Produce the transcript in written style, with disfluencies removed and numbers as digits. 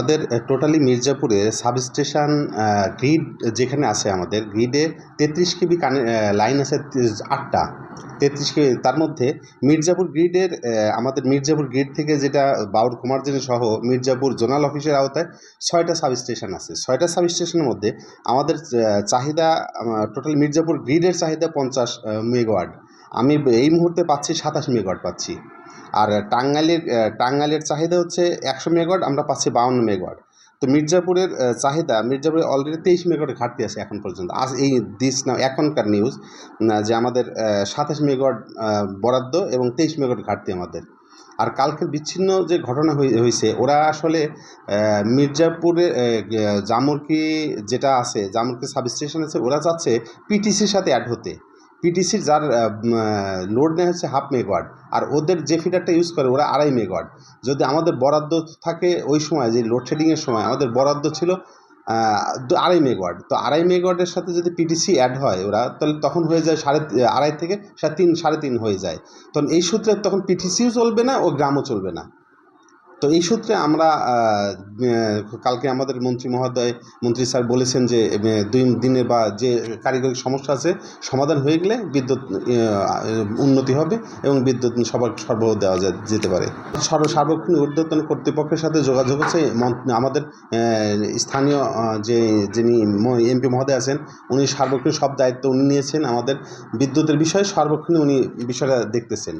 আমাদের totally মির্জাপুরে substation grid যেখানে আছে, আমাদের গ্রিডে 33 কেবি লাইন আছে 8টা। 33 কেবি, তার মধ্যে মির্জাপুর গ্রিডের আমাদের মির্জাপুর গ্রিড থেকে যেটা বাউর কুমারজনী সহ মির্জাপুর জোনাল অফিসের আওতায় 6টা সাবস্টেশন আছে। 6টা সাবস্টেশনের মধ্যে আমাদের চাহিদা, টোটাল মির্জাপুর গ্রিডের চাহিদা 50 মেগাওয়াট। আমি এই মুহূর্তে পাচ্ছি 27 মেগাওয়াট পাচ্ছি। আর টাঙ্গাইলের চাহিদা হচ্ছে 100 মেগাওয়াট, আমরা পাচ্ছি 52 মেগাওয়াট। তো মির্জাপুরের চাহিদা, মির্জাপুরে অলরেডি 23 মেগাওয়াটের ঘাটতি আছে এখন পর্যন্ত। আজ এই এখনকার নিউজ যে আমাদের 27 মেগাওয়াট বরাদ্দ এবং 23 মেগাওয়াট ঘাটতি আমাদের। আর কালকের বিচ্ছিন্ন যে ঘটনা হয়েছে, ওরা আসলে মির্জাপুরে জামুরকি যেটা আছে, জামুরকি সাবস্টেশন আছে, ওরা চাচ্ছে পিটিসির সাথে অ্যাড হতে। পিটিসির যার লোড নেয় হচ্ছে 1/2 মেগাওয়াট, আর ওদের যে ফিডারটা ইউজ করে ওরা 2.5 মেগাওয়াট। যদি আমাদের বরাদ্দ থাকে ওই সময়, যে লোডশেডিংয়ের সময় আমাদের বরাদ্দ ছিল 2.5 মেগাওয়াট, তো 2.5 মেগাওয়াটের সাথে যদি পিটিসি অ্যাড হয় ওরা, তাহলে তখন হয়ে যায় 2.5 থেকে 3.5 হয়ে যায়। তখন এই সূত্রে তখন পিটিসিও চলবে না ও গ্রামও চলবে না। তো এই সূত্রে আমরা কালকে আমাদের মন্ত্রী স্যার বলেছেন যে 2 দিনে বা যে কারিগরি সমস্যা আছে সমাধান হয়ে গেলে বিদ্যুৎ উন্নতি হবে এবং বিদ্যুৎ সবার সরবরাহ দেওয়া যেতে পারে। সার্বক্ষণিক ঊর্ধ্বতন কর্তৃপক্ষের সাথে যোগাযোগ হচ্ছে। আমাদের স্থানীয় যিনি এমপি মহোদয় আছেন, উনি সার্বক্ষণিক সব দায়িত্ব উনি নিয়েছেন। আমাদের বিদ্যুতের বিষয়ে সার্বক্ষণিক উনি বিষয়টা দেখতেছেন।